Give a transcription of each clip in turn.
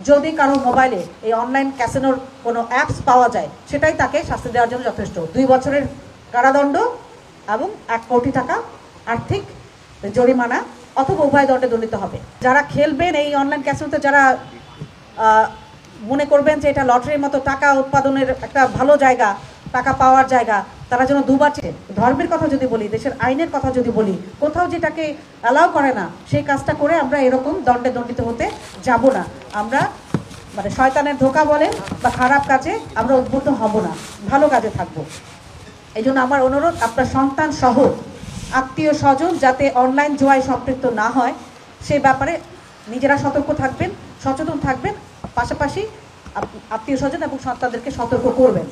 যদি কারো মোবাইলে এই অনলাইন ক্যাসিনোর কোনো অ্যাপস পাওয়া যায় সেটাই তাকে শাস্তি দেওয়ার জন্য যথেষ্ট। 2 বছরের কারাদণ্ড এবং 1 কোটি টাকা আর্থিক জরিমানা অথবা উভয় দণ্ডে দণ্ডিত হবে। যারা খেলবেন এই অনলাইন ক্যাসিনোতে, যারা মনে করবেন যে এটা লটারির মতো টাকা উৎপাদনের একটা ভালো জায়গা, টাকা পাওয়ার জায়গা, তারা যেন দুবার ধর্মের কথা যদি বলি, দেশের আইনের কথা যদি বলি, কোথাও যেটাকে অ্যালাউ করে না সেই কাজটা করে আমরা এরকম দণ্ডে দণ্ডিত হতে যাব না। আমরা মানে শয়তানের ধোঁকা বলেন বা খারাপ কাজে আমরা উদ্বুদ্ধ হব না, ভালো কাজে থাকবো। এই জন্য আমার অনুরোধ, আপনার সন্তান সহ আত্মীয় স্বজন যাতে অনলাইন জুয়ায় সম্পৃক্ত না হয় সেই ব্যাপারে নিজেরা সতর্ক থাকবেন, সচেতন থাকবেন, পাশাপাশি আত্মীয় স্বজন এবং সন্তানদেরকে সতর্ক করবেন।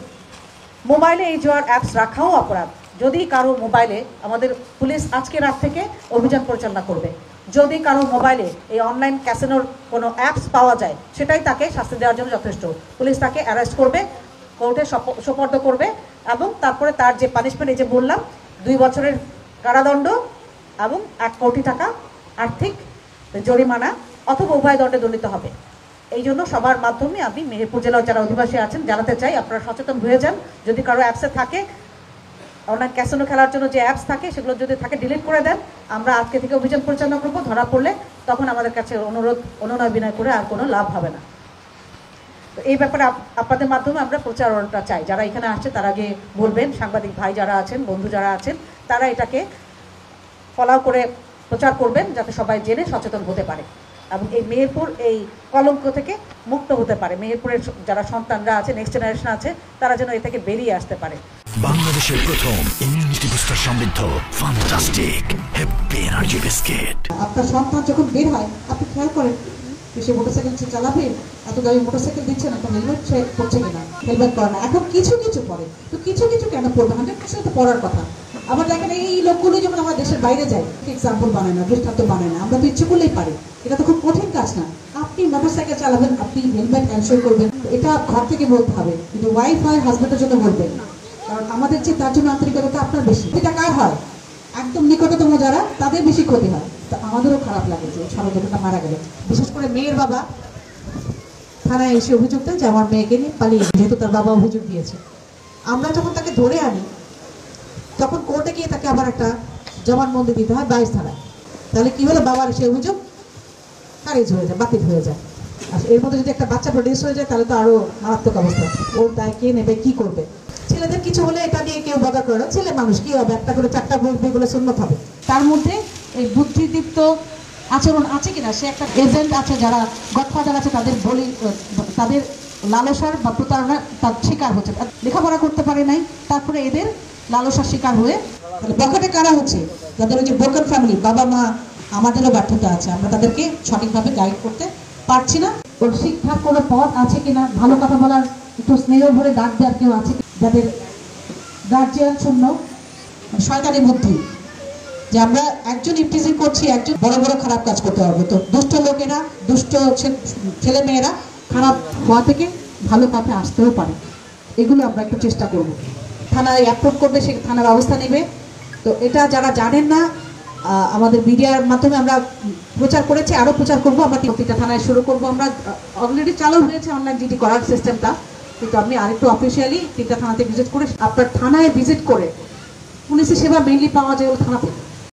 মোবাইলে এই জুয়ার অ্যাপস রাখাও অপরাধ। যদি কারো মোবাইলে, আমাদের পুলিশ আজকে রাত থেকে অভিযান পরিচালনা করবে, যদি কারো মোবাইলে এই অনলাইন ক্যাসিনোর কোনো অ্যাপস পাওয়া যায় সেটাই তাকে শাস্তি দেওয়ার জন্য যথেষ্ট। পুলিশ তাকে অ্যারেস্ট করবে, কোর্টে সোপর্দ করবে এবং তারপরে তার যে পানিশমেন্ট, এই যে বললাম 2 বছরের কারাদণ্ড এবং 1 কোটি টাকা আর্থিক জরিমানা অথবা উভয় দণ্ডে দণ্ডিত হবে। এই জন্য সবার মাধ্যমে আমি মেহেরপুর জেলার যারা অধিবাসী আছেন জানাতে চাই, আপনারা সচেতন হয়ে যান। যদি কারো অ্যাপসে থাকে, অনলাইন ক্যাসিনো খেলার জন্য যে অ্যাপস থাকে সেগুলো যদি থাকে ডিলিট করে দেন। আমরা আজকে থেকে অভিযান পরিচালনা করবো, ধরা পড়লে তখন আমাদের কাছে অনুনয় বিনয় করে আর কোনো লাভ হবে না। তো এই ব্যাপারে আপনাদের মাধ্যমে আমরা প্রচারণাটা চাই। যারা এখানে আসছে তারা আগে বলবেন, সাংবাদিক ভাই যারা আছেন, বন্ধু যারা আছেন, তারা এটাকে ফলো করে প্রচার করবেন যাতে সবাই জেনে সচেতন হতে পারে এবং এই মেহেরপুর এই কলঙ্ক থেকে মুক্ত হতে পারে। মেহেরপুরের যারা সন্তানরা আছে, নেক্সট জেনারেশন আছে, তারা যেন এ থেকে বেরিয়ে আসতে পারে। বাংলাদেশের প্রথম ইমিউনিটি বুস্টার সমৃদ্ধ ফ্যান্টাস্টিক হ্যাপি এনার্জি বিস্কিট। আপনার সন্তান যখন বের হয় আপনি খেয়াল করেন সে মোটরসাইকেল চালাবে, এত দামি মোটরসাইকেল দিচ্ছে না, হেলমেট সে করছে কিনা, হেলমেট করে না। এখন কিছু কিছু পড়ে, তো কিছু কিছু কেন পড়বে? 100% তো পড়ার কথা। আবার দেখেন এই লোকগুলো যেমন আমরা দেশের বাইরে যাই, এক্সাম্পল বানায় না, দৃষ্টান্ত বানায় না, আমরা তো ইচ্ছে করলেই পারি। এটা তো খুব কঠিন কাজ না। আপনি মোটরসাইকেল চালাবেন, আপনি হেলমেট এনশিওর করবেন, এটা ঘর থেকে বলতে হবে, কিন্তু ওয়াইফ হয় হাজবেন্ডের জন্য বলবেন, কারণ আমাদের যে তার জন্য আন্তরিকতা আপনার বেশি। এটা কার হয়? একদম নিকটতম যারা, তাদের বেশি ক্ষতি হয়। তো আমাদেরও খারাপ লাগে যে সড়কটা মারা গেল। বিশেষ করে মেয়ের বাবা থানায় এসে অভিযোগ দেয় যে আমার মেয়েকে নিয়ে পালিয়ে, যেহেতু তার বাবা অভিযোগ দিয়েছে। আমরা যখন তাকে ধরে আনি তখন কোর্টে গিয়ে তাকে আবার একটা জবানবন্দি দিতে হয় 22 ধারায়। তাহলে কি হলো? বাবার সে অভিযোগ খারিজ হয়ে যায়, বাতিল হয়ে যায়। আর এর মধ্যে যদি একটা বাচ্চা প্রডিউস হয়ে যায় তাহলে তো আরো মারাত্মক অবস্থা। ওর দায় কে নেবে, কি করবে? ছেলেদের কিছু হলে এটা নিয়ে কেউ বদা করে না, ছেলে মানুষ কি হবে, একটা করে 4টা বলবে, এগুলো সুন্নত হবে। তার মধ্যে এই বুদ্ধিদীপ্ত আচরণ আছে কিনা, সে একটা এজেন্ট আছে, যারা গডফাদার আছে, তাদের বলি, তাদের লালসার বা প্রতারণা তার শিকার হচ্ছে। লেখাপড়া করতে পারে নাই, তারপরে এদের লালসার শিকার হয়ে বকাটে কারা হচ্ছে, যাদের ওই যে ব্রোকেন ফ্যামিলি, বাবা মা। আমাদেরও ব্যর্থতা আছে, আমরা তাদেরকে সঠিকভাবে গাইড করতে পারছি না। ওর শিক্ষার কোনো পথ আছে কিনা, ভালো কথা বলার, একটু স্নেহ ভরে ডাক দেওয়ার কেউ আছে, যাদের গার্জিয়ান শূন্য শয়তানি বুদ্ধি, যে আমরা একজন ইফটিজিং করছি, একজন বড় বড় খারাপ কাজ করতে পারবো। তো দুষ্ট লোকেরা, দুষ্ট ছেলে মেয়েরা খারাপ হওয়া থেকে ভালো পথে আসতেও পারে। এগুলো আমরা একটু চেষ্টা করব। থানায় অ্যাপ্রুভ করবে, সে থানার ব্যবস্থা নেবে। তো এটা যারা জানেন না, আমাদের মিডিয়ার মাধ্যমে আমরা প্রচার করেছি, আরও প্রচার করবো। আমরা 3টা থানায় শুরু করবো। আমরা অলরেডি চালু হয়েছে অনলাইন জিডি করার সিস্টেমটা, কিন্তু আমি আরেকটু অফিসিয়ালি 3টা থানাতে ভিজিট করে, আপনার থানায় ভিজিট করে পুলিশের সেবা মেইনলি পাওয়া যায় ওই থানাতে।